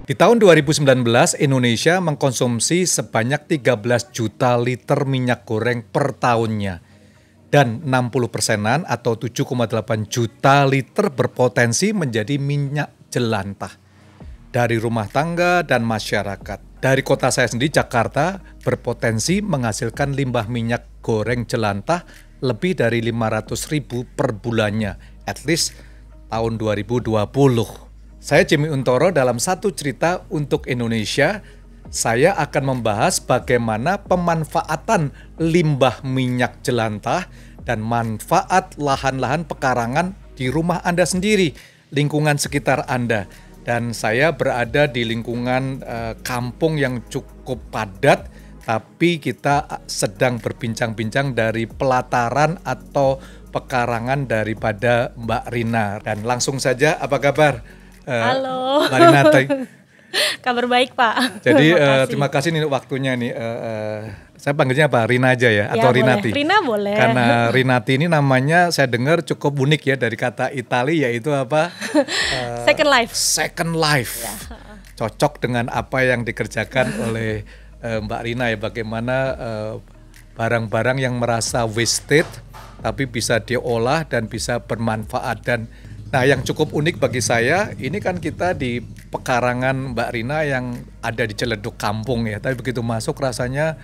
Di tahun 2019, Indonesia mengkonsumsi sebanyak 13 juta liter minyak goreng per tahunnya. Dan 60%-an atau 7,8 juta liter berpotensi menjadi minyak jelantah. Dari rumah tangga dan masyarakat. Dari kota saya sendiri, Jakarta, berpotensi menghasilkan limbah minyak goreng jelantah lebih dari 500.000 per bulannya. At least tahun 2020. Saya Jimmy Untoro, dalam satu cerita untuk Indonesia, saya akan membahas bagaimana pemanfaatan limbah minyak jelantah dan manfaat lahan-lahan pekarangan di rumah Anda sendiri, lingkungan sekitar Anda. Dan saya berada di lingkungan kampung yang cukup padat, tapi kita sedang berbincang-bincang dari pelataran atau pekarangan daripada Mbak Rina. Dan langsung saja, apa kabar? Halo. Mbak Rina. Kabar baik, Pak. Jadi terima kasih nih waktunya nih. Saya panggilnya apa? Rina aja ya? Atau boleh. Rinati? Rina boleh. Karena Rinati ini namanya saya dengar cukup unik ya, dari kata Itali, yaitu apa? Second life. Second life. Ya. Cocok dengan apa yang dikerjakan oleh Mbak Rina ya. Bagaimana barang-barang yang merasa wasted tapi bisa diolah dan bisa bermanfaat. Dan nah, yang cukup unik bagi saya, ini kan kita di pekarangan Mbak Rina yang ada di Ciledug kampung ya. Tapi begitu masuk rasanya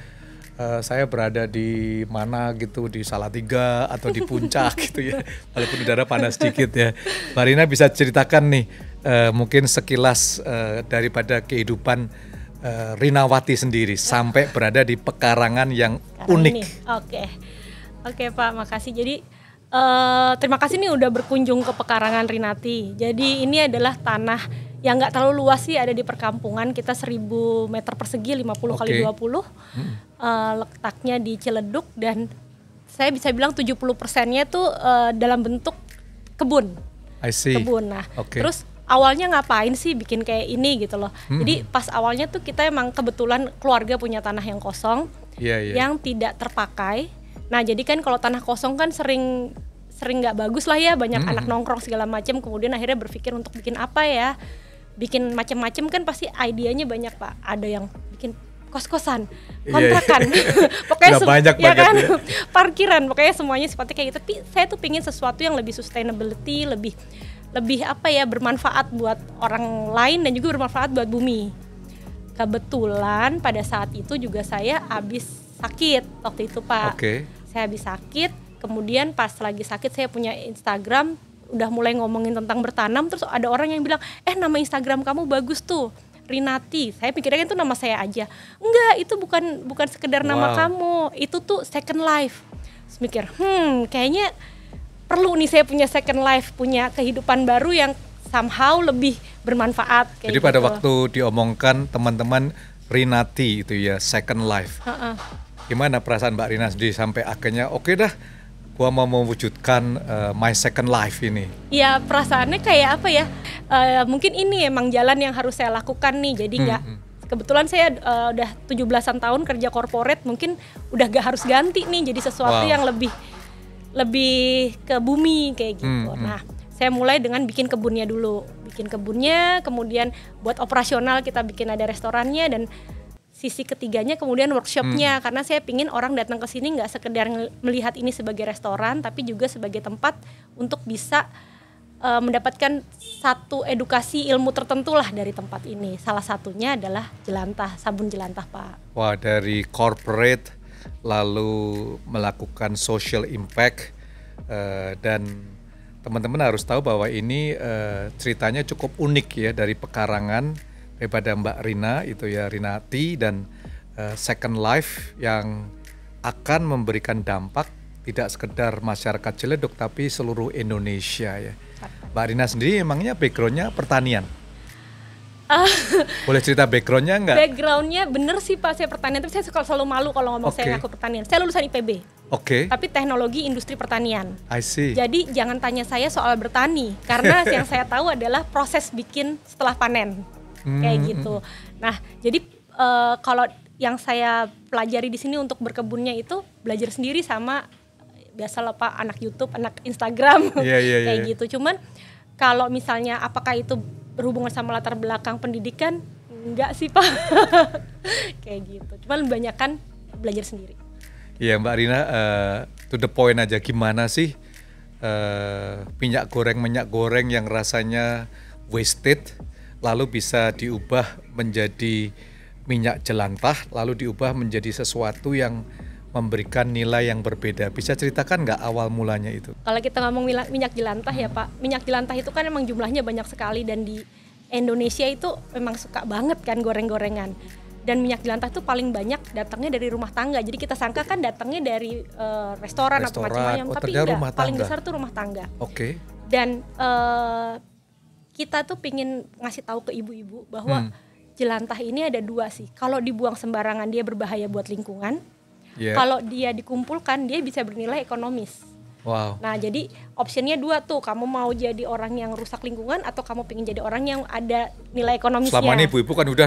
saya berada di mana gitu, di Salatiga atau di puncak gitu ya. Walaupun udara panas sedikit ya. Mbak Rina bisa ceritakan nih mungkin sekilas daripada kehidupan Rinawati sendiri sampai berada di pekarangan yang unik. Oke Pak, makasih. Jadi terima kasih nih udah berkunjung ke pekarangan Rinati. Jadi ini adalah tanah yang nggak terlalu luas sih, ada di perkampungan. Kita 1000 meter persegi, 50 kali 20. Letaknya di Ciledug, dan saya bisa bilang 70%-nya tuh dalam bentuk kebun. I see. Kebun. Nah, terus awalnya ngapain sih bikin kayak ini gitu loh. Jadi pas awalnya tuh kita emang kebetulan keluarga punya tanah yang kosong, yang tidak terpakai. Nah, jadi kan kalau tanah kosong kan sering nggak bagus lah ya, banyak anak nongkrong segala macam. Kemudian akhirnya berpikir untuk bikin apa ya, bikin macam-macam kan pasti idenya banyak Pak. Ada yang bikin kos-kosan, kontrakan, pokoknya banyak ya kan, ya. Parkiran, pokoknya semuanya seperti kayak gitu. Tapi saya tuh pingin sesuatu yang lebih sustainability, lebih apa ya, bermanfaat buat orang lain dan juga bermanfaat buat bumi. Kebetulan pada saat itu juga saya habis sakit waktu itu Pak. Saya habis sakit, kemudian pas lagi sakit saya punya Instagram, udah mulai ngomongin tentang bertanam, terus ada orang yang bilang, nama Instagram kamu bagus tuh, Rinati. Saya pikirnya itu nama saya aja. Enggak, itu bukan sekedar nama kamu, itu tuh second life. Terus mikir, kayaknya perlu nih saya punya second life, punya kehidupan baru yang somehow lebih bermanfaat. Jadi pada waktu diomongkan teman-teman Rinati itu ya, second life. Gimana perasaan Mbak Rina sendiri sampai akhirnya oke dah, gua mau mewujudkan my second life ini? Ya perasaannya kayak apa ya, mungkin ini emang jalan yang harus saya lakukan nih. Jadi kebetulan saya udah 17-an tahun kerja corporate, mungkin udah gak harus ganti nih jadi sesuatu yang lebih ke bumi kayak gitu. Nah, saya mulai dengan bikin kebunnya dulu. Bikin kebunnya, kemudian buat operasional kita bikin ada restorannya, dan sisi ketiganya kemudian workshopnya. Karena saya pingin orang datang ke sini nggak sekedar melihat ini sebagai restoran, tapi juga sebagai tempat untuk bisa mendapatkan satu edukasi ilmu tertentu lah dari tempat ini. Salah satunya adalah jelantah, sabun jelantah, Pak. Wah, dari corporate lalu melakukan social impact, dan teman-teman harus tahu bahwa ini ceritanya cukup unik ya, dari pekarangan daripada Mbak Rina itu ya, Rinati, dan Second Life yang akan memberikan dampak tidak sekedar masyarakat Ciledug tapi seluruh Indonesia ya. Mbak Rina sendiri emangnya backgroundnya pertanian? Boleh cerita backgroundnya nggak? Backgroundnya bener sih Pak, saya pertanian, tapi saya selalu malu kalau ngomong saya ngaku pertanian. Saya lulusan IPB. Tapi teknologi industri pertanian. I see. Jadi jangan tanya saya soal bertani, karena yang saya tahu adalah proses bikin setelah panen. Kayak gitu. Nah, jadi kalau yang saya pelajari di sini untuk berkebunnya itu belajar sendiri sama biasalah Pak, anak YouTube, anak Instagram, kayak gitu. Cuman kalau misalnya apakah itu berhubungan sama latar belakang pendidikan, enggak sih Pak. Kayak gitu. Cuman kebanyakan belajar sendiri. Iya Mbak Rina, to the point aja, gimana sih minyak goreng yang rasanya wasted lalu bisa diubah menjadi minyak jelantah, lalu diubah menjadi sesuatu yang memberikan nilai yang berbeda. Bisa ceritakan nggak awal mulanya itu? Kalau kita ngomong minyak jelantah ya Pak, minyak jelantah itu kan memang jumlahnya banyak sekali, dan di Indonesia itu memang suka banget kan goreng-gorengan. Dan minyak jelantah itu paling banyak datangnya dari rumah tangga. Jadi kita sangka kan datangnya dari restoran atau macam-macam, tapi enggak. Paling besar tuh rumah tangga. Dan kita tuh pingin ngasih tahu ke ibu-ibu bahwa jelantah ini ada dua sih. Kalau dibuang sembarangan dia berbahaya buat lingkungan. Kalau dia dikumpulkan dia bisa bernilai ekonomis. Nah jadi optionnya dua tuh, kamu mau jadi orang yang rusak lingkungan atau kamu pengen jadi orang yang ada nilai ekonomisnya. Selama ini ibu-ibu kan udah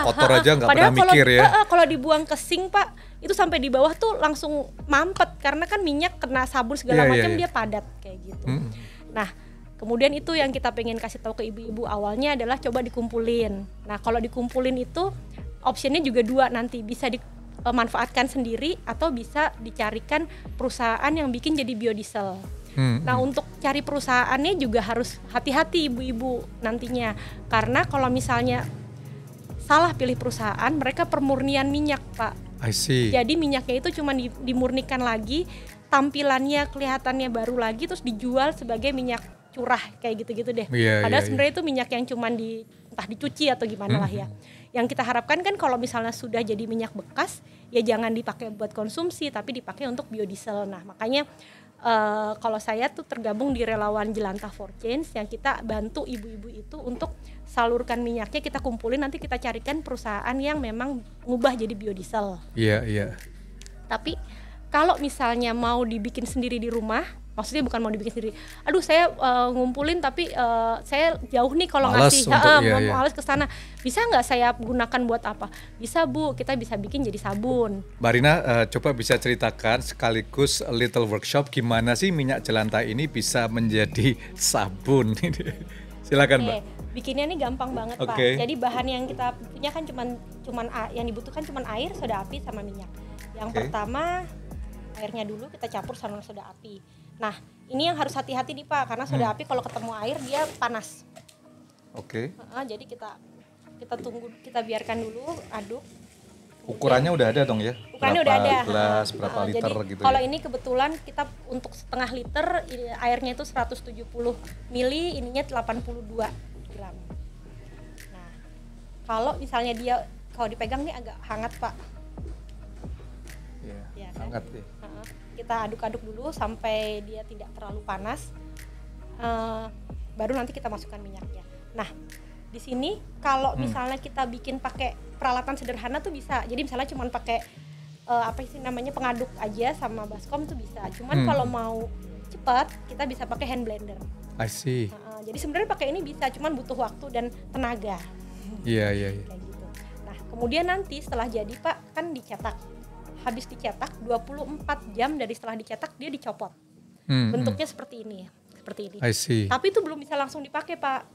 kotor aja nggak pernah mikir ya. Kalau dibuang ke sink Pak, itu sampai di bawah tuh langsung mampet karena kan minyak kena sabun segala macam dia padat kayak gitu. Nah kemudian itu yang kita pengen kasih tahu ke ibu-ibu awalnya adalah coba dikumpulin. Nah kalau dikumpulin itu optionnya juga dua, nanti bisa dimanfaatkan sendiri atau bisa dicarikan perusahaan yang bikin jadi biodiesel. Nah untuk cari perusahaannya juga harus hati-hati ibu-ibu nantinya, karena kalau misalnya salah pilih perusahaan, mereka pemurnian minyak Pak. I see. Jadi minyaknya itu cuma dimurnikan lagi, tampilannya kelihatannya baru lagi, terus dijual sebagai minyak curah kayak gitu-gitu deh. Padahal sebenarnya itu minyak yang cuma entah dicuci atau gimana lah ya. Yang kita harapkan kan kalau misalnya sudah jadi minyak bekas, ya jangan dipakai buat konsumsi, tapi dipakai untuk biodiesel. Nah makanya kalau saya tuh tergabung di relawan Jelantah for Change, yang kita bantu ibu-ibu itu untuk salurkan minyaknya, kita kumpulin, nanti kita carikan perusahaan yang memang ngubah jadi biodiesel. Tapi kalau misalnya mau dibikin sendiri di rumah, maksudnya bukan mau dibikin sendiri, aduh saya ngumpulin tapi saya jauh nih kalau ngasih, males ke sana, bisa nggak saya gunakan buat apa? Bisa Bu, kita bisa bikin jadi sabun. Mbak Rina, coba bisa ceritakan sekaligus a little workshop gimana sih minyak jelantah ini bisa menjadi sabun. Silakan Mbak. Bikinnya ini gampang banget Pak. Jadi bahan yang kita punya kan cuman yang dibutuhkan cuman air, soda api sama minyak. Yang pertama airnya dulu kita campur sama soda api. Nah ini yang harus hati-hati nih Pak, karena soda api kalau ketemu air dia panas. Jadi kita tunggu, kita biarkan dulu, aduk. Ukurannya udah ada dong ya? Ukurannya udah ada. Gelas, berapa liter jadi, gitu. Kalau ini kebetulan kita untuk setengah liter, airnya itu 170 mili, ininya 82 gram. Nah kalau misalnya dia, kalau dipegang nih agak hangat Pak. Hangat ya. Kita aduk-aduk dulu sampai dia tidak terlalu panas, baru nanti kita masukkan minyaknya. Nah di sini kalau misalnya kita bikin pakai peralatan sederhana tuh bisa. Jadi misalnya cuma pakai pengaduk aja sama baskom tuh bisa. Cuman kalau mau cepat kita bisa pakai hand blender. I see. Jadi sebenarnya pakai ini bisa, cuman butuh waktu dan tenaga. Iya. Kayak gitu. Nah kemudian nanti setelah jadi Pak kan dicetak. Habis dicetak 24 jam dari setelah dicetak dia dicopot. Bentuknya seperti ini. I see. Tapi itu belum bisa langsung dipakai Pak.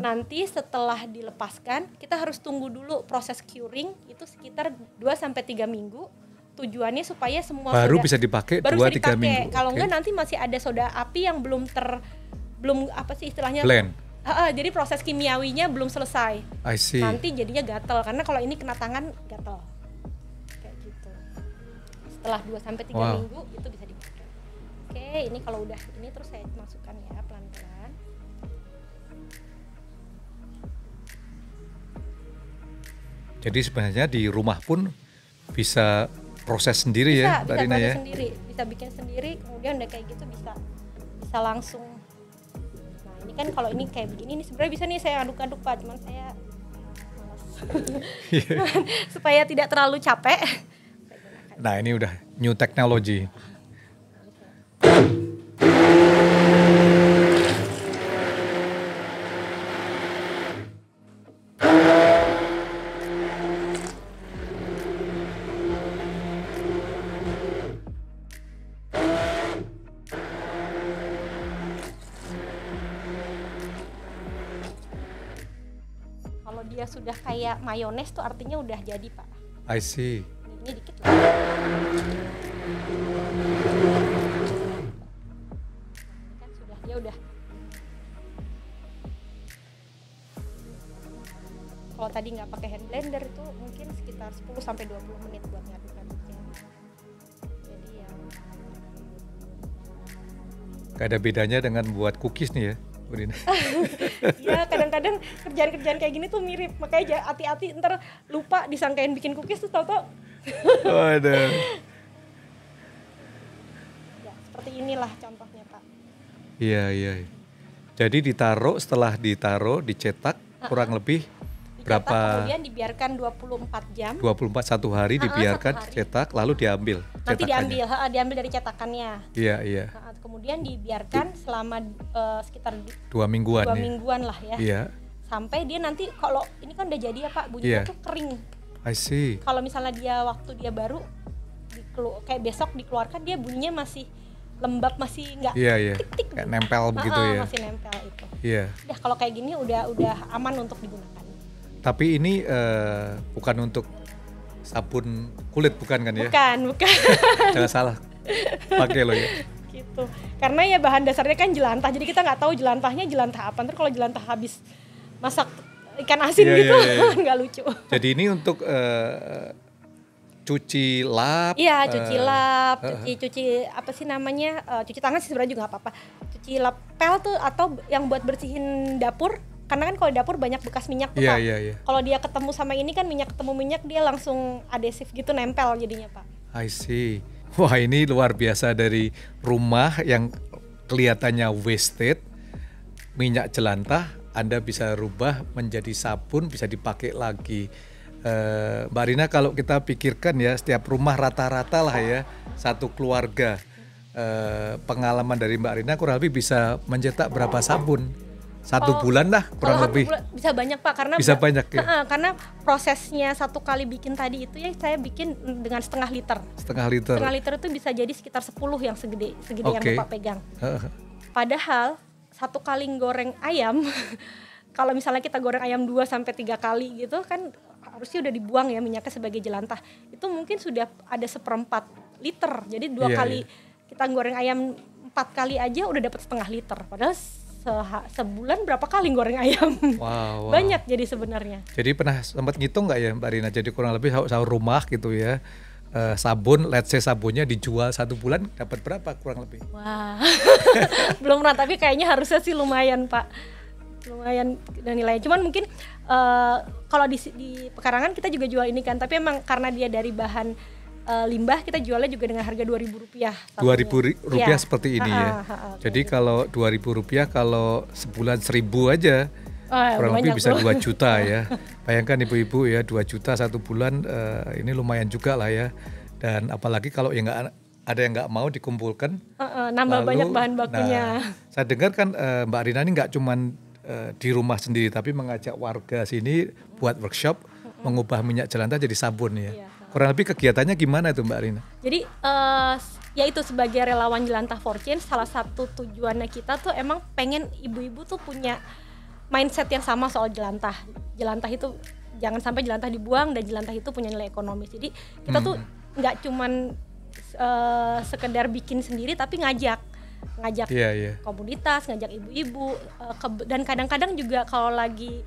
Nanti setelah dilepaskan kita harus tunggu dulu proses curing itu sekitar 2-3 minggu. Tujuannya supaya semua baru bisa dipakai 2-3 minggu. Kalau enggak nanti masih ada soda api yang belum belum apa sih istilahnya, Blend. jadi proses kimiawinya belum selesai. I see. Nanti jadinya gatel, karena kalau ini kena tangan gatel kayak gitu. Setelah 2-3 minggu itu bisa dipakai. Oke, ini kalau udah ini terus saya masukkan ya pelan-pelan. Jadi sebenarnya di rumah pun bisa proses sendiri ya, Mbak Rina ya. Sendiri, bisa bikin sendiri, kemudian udah kayak gitu bisa langsung. Nah ini kan kalau ini kayak begini, ini sebenarnya bisa nih saya aduk-aduk Pak, cuman saya malas. Supaya tidak terlalu capek. Nah ini udah new technology. Kalau dia sudah kayak mayones tuh artinya udah jadi Pak. I see. Ini dikit lah. Ini kan sudah, dia udah. Kalau tadi nggak pakai hand blender itu mungkin sekitar 10-20 menit buat ngaduk-ngaduknya. Jadi ya. Gak ada bedanya dengan buat cookies nih ya, Bu Rina. Iya, kadang-kadang kerjaan-kerjaan kayak gini tuh mirip, makanya hati-hati ntar lupa disangkain bikin cookies tuh tau-tau. Waduh. Ya, seperti inilah contohnya Pak. Iya. Jadi setelah ditaruh, dicetak kurang lebih berapa? Kemudian dibiarkan 24 jam. 1 hari dibiarkan, 1 hari. Cetak, lalu diambil Nanti cetakannya. diambil dari cetakannya. Iya. Kemudian dibiarkan selama sekitar 2 mingguan. 2 mingguan lah ya. Iya. Sampai dia nanti kalau ini kan udah jadi ya Pak, bunyinya tuh kering. I see. Kalau misalnya dia waktu dia baru kayak besok dikeluarkan, dia bunyinya masih lembab, masih nggak tik-tik kayak nempel begitu ya. Masih nempel itu. Iya. Udah kalau kayak gini udah aman untuk digunakan. Tapi ini bukan untuk sabun kulit bukan kan ya? Bukan. Jangan salah pakai loh ya. Gitu. Karena ya bahan dasarnya kan jelantah, jadi kita nggak tahu jelantahnya jelantah apa. Ntar kalau jelantah habis masak ikan asin gitu, nggak lucu. Jadi ini untuk cuci lap. Iya, cuci lap, cuci apa sih namanya? Cuci tangan sih sebenarnya juga nggak apa-apa. Cuci lap pel tuh atau yang buat bersihin dapur. Karena kan kalau di dapur banyak bekas minyak tuh Pak. Iya. Kalau dia ketemu sama ini kan minyak ketemu minyak, dia langsung adesif gitu, nempel jadinya Pak. I see. Wah ini luar biasa, dari rumah yang kelihatannya wasted, minyak jelantah, Anda bisa rubah menjadi sabun, bisa dipakai lagi. Mbak Rina, kalau kita pikirkan ya, setiap rumah rata-rata lah ya, satu keluarga, pengalaman dari Mbak Rina kurang lebih bisa mencetak berapa sabun? 1 bulan lah kurang lebih. Bisa banyak Pak, karena banyak ya. Karena prosesnya 1 kali bikin tadi itu ya saya bikin dengan setengah liter. Setengah liter itu bisa jadi sekitar 10 yang segede yang Bapak pegang. Padahal 1 kali goreng ayam kalau misalnya kita goreng ayam 2-3 kali gitu kan harusnya udah dibuang ya minyaknya sebagai jelantah. Itu mungkin sudah ada 1/4 liter. Jadi 2 kali kita goreng ayam 4 kali aja udah dapat setengah liter. Padahal sebulan berapa kali goreng ayam? Wow. Banyak jadi sebenarnya. Jadi pernah sempat ngitung nggak ya Mbak Rina? Jadi kurang lebih satu rumah gitu ya, sabun, let's say sabunnya dijual 1 bulan dapat berapa kurang lebih? Wah, belum pernah, tapi kayaknya harusnya sih lumayan Pak. Lumayan dan nilainya. Cuman mungkin kalau di pekarangan kita juga jual ini kan, tapi emang karena dia dari bahan limbah, kita jualnya juga dengan harga Rp2.000. Rp2.000 ya. Seperti ini ya. Jadi kalau Rp2.000 kalau sebulan 1.000 aja kurang lebih bisa 2 juta ya. Bayangkan ibu-ibu ya, 2 juta 1 bulan, ini lumayan juga lah ya. Dan apalagi kalau yang ada yang nggak mau dikumpulkan, nambah banyak bahan bakunya. Saya dengar kan Mbak Rina ini nggak cuman di rumah sendiri, tapi mengajak warga sini buat workshop mengubah minyak jelantah jadi sabun ya. Kurang lebih kegiatannya gimana tuh Mbak Rina? Jadi ya itu sebagai relawan Jelantah for Change, salah satu tujuannya kita tuh emang pengen ibu-ibu tuh punya mindset yang sama soal jelantah. Jelantah itu jangan sampai jelantah dibuang, dan jelantah itu punya nilai ekonomis. Jadi kita tuh nggak cuman sekedar bikin sendiri, tapi ngajak ngajak komunitas, ngajak ibu-ibu, dan kadang-kadang juga kalau lagi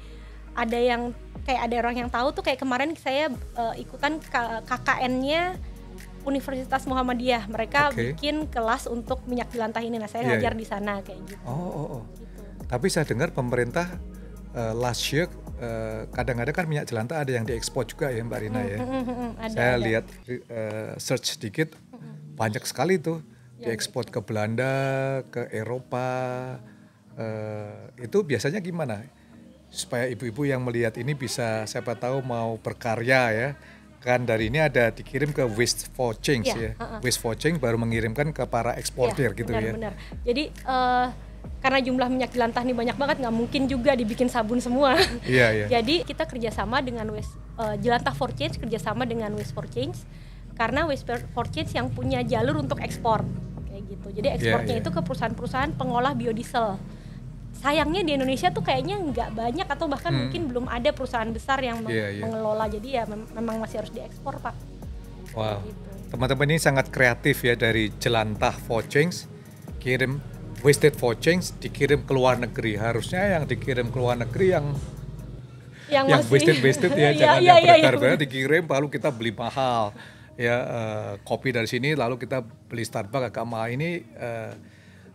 ada yang kayak ada orang yang tahu tuh, kayak kemarin saya ikutan KKN-nya Universitas Muhammadiyah, mereka bikin kelas untuk minyak jelantah ini. Nah, saya ngajar di sana kayak gitu. Gitu. Tapi saya dengar pemerintah last year kadang-kadang kan minyak jelantah ada yang diekspor juga ya Mbak Rina ya. Saya lihat search sedikit, banyak sekali tuh diekspor ke Belanda, ke Eropa. Itu biasanya gimana? Supaya ibu-ibu yang melihat ini bisa siapa tahu mau berkarya ya. Kan dari ini ada dikirim ke Waste for Change ya. Waste for Change baru mengirimkan ke para eksportir gitu ya. Benar. Jadi karena jumlah minyak jelantah ini banyak banget, nggak mungkin juga dibikin sabun semua. Jadi kita kerjasama dengan Jelantah for Change kerjasama dengan Waste for Change, karena Waste for Change yang punya jalur untuk ekspor kayak gitu. Jadi ekspornya itu ke perusahaan-perusahaan pengolah biodiesel. Sayangnya di Indonesia tuh kayaknya nggak banyak atau bahkan mungkin belum ada perusahaan besar yang mengelola, jadi ya memang masih harus diekspor Pak. Wow, gitu. Teman-teman ini sangat kreatif ya, dari Jelantah for Change kirim Wasted for Change dikirim ke luar negeri. Harusnya yang dikirim ke luar negeri yang wasted ya, jangan yang beredar dikirim lalu kita beli mahal ya, kopi dari sini lalu kita beli Starbucks agak mahal. Ini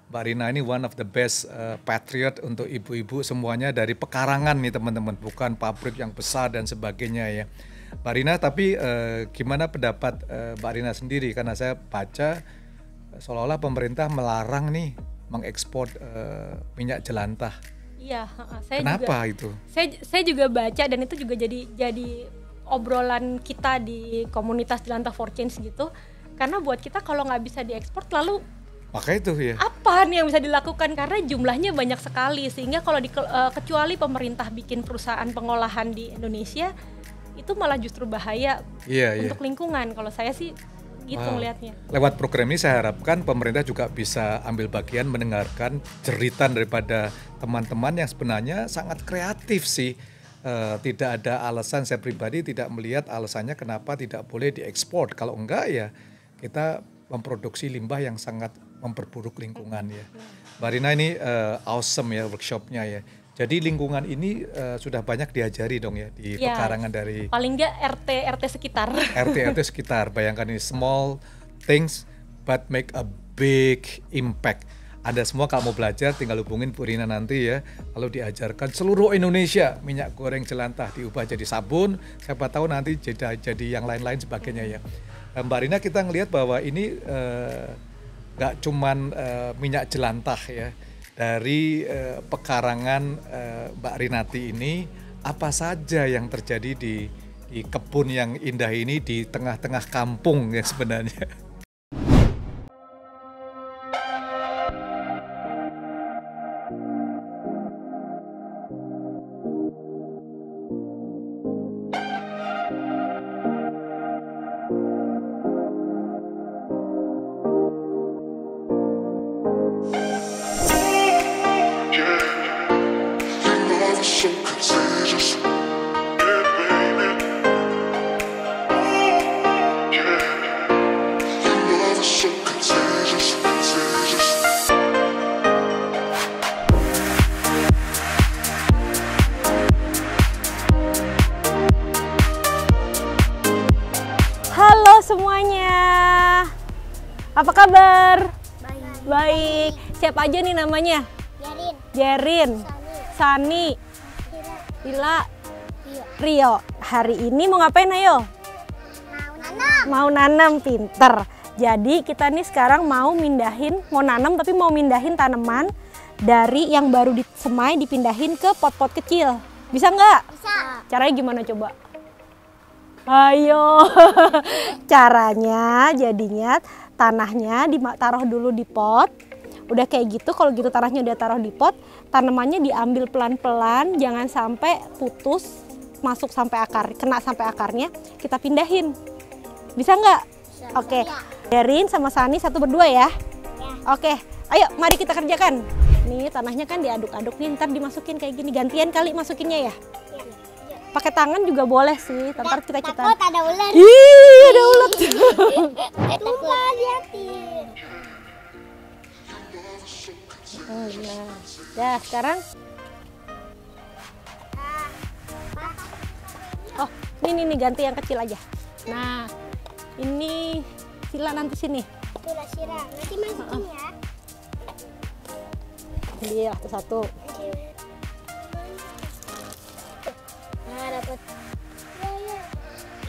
Mbak Rina ini one of the best patriot untuk ibu-ibu semuanya dari pekarangan nih teman-teman, bukan pabrik yang besar dan sebagainya ya. Mbak Rina, tapi gimana pendapat Mbak Rina sendiri, karena saya baca seolah-olah pemerintah melarang nih mengekspor minyak jelantah. Iya, kenapa itu? Saya juga baca, dan itu juga jadi obrolan kita di komunitas Jelantah for Change gitu. Karena buat kita kalau nggak bisa diekspor, lalu maka itu ya, apa nih yang bisa dilakukan, karena jumlahnya banyak sekali, sehingga kalau kecuali pemerintah bikin perusahaan pengolahan di Indonesia, itu malah justru bahaya untuk lingkungan. Kalau saya sih gitu melihatnya. Lewat program ini saya harapkan pemerintah juga bisa ambil bagian mendengarkan jeritan daripada teman-teman yang sebenarnya sangat kreatif sih. Tidak ada alasan, saya pribadi tidak melihat alasannya kenapa tidak boleh diekspor. Kalau enggak ya kita memproduksi limbah yang sangat memperburuk lingkungan ya. Mbak Rina ini awesome ya workshopnya ya. Jadi lingkungan ini sudah banyak diajari dong ya di pekarangan dari paling nggak RT sekitar. RT sekitar. Bayangkan ini small things but make a big impact. Anda semua kalau mau belajar tinggal hubungin Bu Rina nanti ya. Lalu diajarkan seluruh Indonesia minyak goreng jelantah diubah jadi sabun. Siapa tahu nanti jadi yang lain-lain sebagainya ya. Mbak Rina, kita ngelihat bahwa ini nggak cuman minyak jelantah ya. Dari pekarangan Mbak Rinati ini, apa saja yang terjadi di kebun yang indah ini di tengah-tengah kampung ya sebenarnya? Semuanya, apa kabar? Baik. Siapa aja nih namanya? Jerin, Sani, Lila, Rio. Hari ini mau ngapain ayo? Mau nanam, pinter. Jadi kita nih sekarang mau nanam tapi mau mindahin tanaman dari yang baru disemai dipindahin ke pot-pot kecil. Bisa nggak? Bisa. Caranya gimana coba? Ayo, caranya jadinya tanahnya ditaruh dulu di pot. Udah kayak gitu, kalau gitu tanahnya udah taruh di pot, tanamannya diambil pelan-pelan, jangan sampai putus, masuk sampai akar, kena sampai akarnya, kita pindahin. Bisa nggak? Oke, Derin sama Sani satu berdua ya? Oke, ayo mari kita kerjakan. Nih tanahnya kan diaduk-aduk nih, ntar dimasukin kayak gini, gantian kali masukinnya ya? Pakai tangan juga boleh sih, ntar kita takut ada ular. Ih, ada ular. Lupa liatin. Benar. Ya, sekarang. Oh, ini nih ganti yang kecil aja. Nah, ini Sila nanti sini. Sila, nanti masukin ya. Iya, satu. Nah, dapat.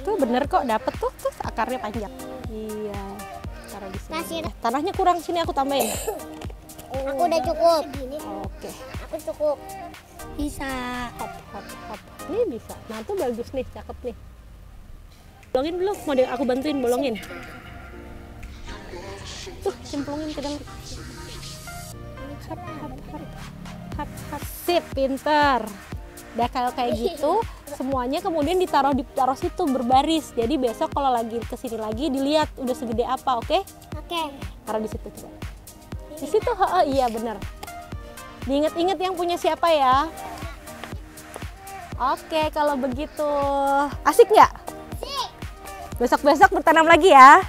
Tuh bener kok, dapet tuh akarnya panjang. Iya, taruh di sini. Kasih. Tanahnya kurang, sini aku tambahin. Aku udah cukup. Oke. Aku cukup. Bisa. Hop. Ini bisa. Nah, tuh bagus nih, cakep nih. Bolongin belum? Mau aku bantuin bolongin. Tuh, cemplungin ke dalam. Hap. Sip, pinter. Udah kalau kayak gitu, semuanya kemudian ditaruh situ berbaris. Jadi besok kalau lagi kesini lagi dilihat udah segede apa, oke? Oke. Taruh di situ coba. Di situ, iya bener. Diinget-inget yang punya siapa ya? Oke, kalau begitu. Asik nggak? Asik. Besok-besok bertanam lagi ya.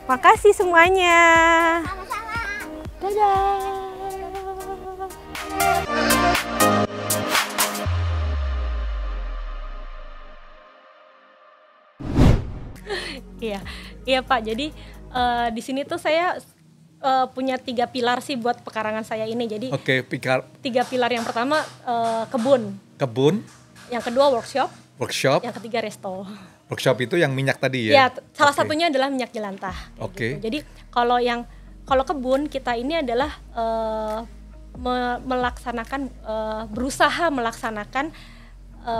Makasih semuanya. Sama-sama. Dadah. Iya Pak. Jadi di sini tuh saya punya 3 pilar sih buat pekarangan saya ini. Jadi Oke, 3 pilar yang pertama kebun, yang kedua workshop, yang ketiga resto. workshop itu yang minyak tadi Ya, ya? salah satunya adalah minyak jelantah. Oke. Gitu. Jadi kalau kebun kita ini adalah berusaha melaksanakan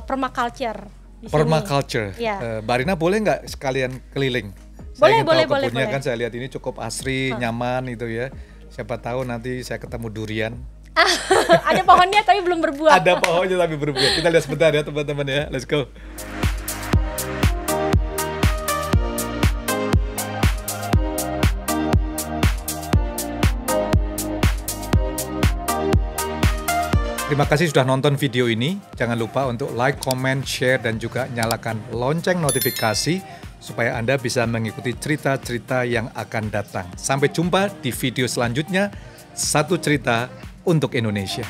permaculture. Permaculture. Ya. Mbak Rina boleh nggak sekalian keliling? Boleh, Saya ingin boleh, tahu kebunnya boleh. kan saya lihat ini cukup asri, nyaman itu ya. Siapa tahu nanti saya ketemu durian. Ada pohonnya tapi belum berbuah. Ada pohonnya tapi berbuah. Kita lihat sebentar ya teman-teman ya. Let's go. Terima kasih sudah nonton video ini. Jangan lupa untuk like, comment, share, dan juga nyalakan lonceng notifikasi supaya Anda bisa mengikuti cerita-cerita yang akan datang. Sampai jumpa di video selanjutnya. Satu cerita untuk Indonesia.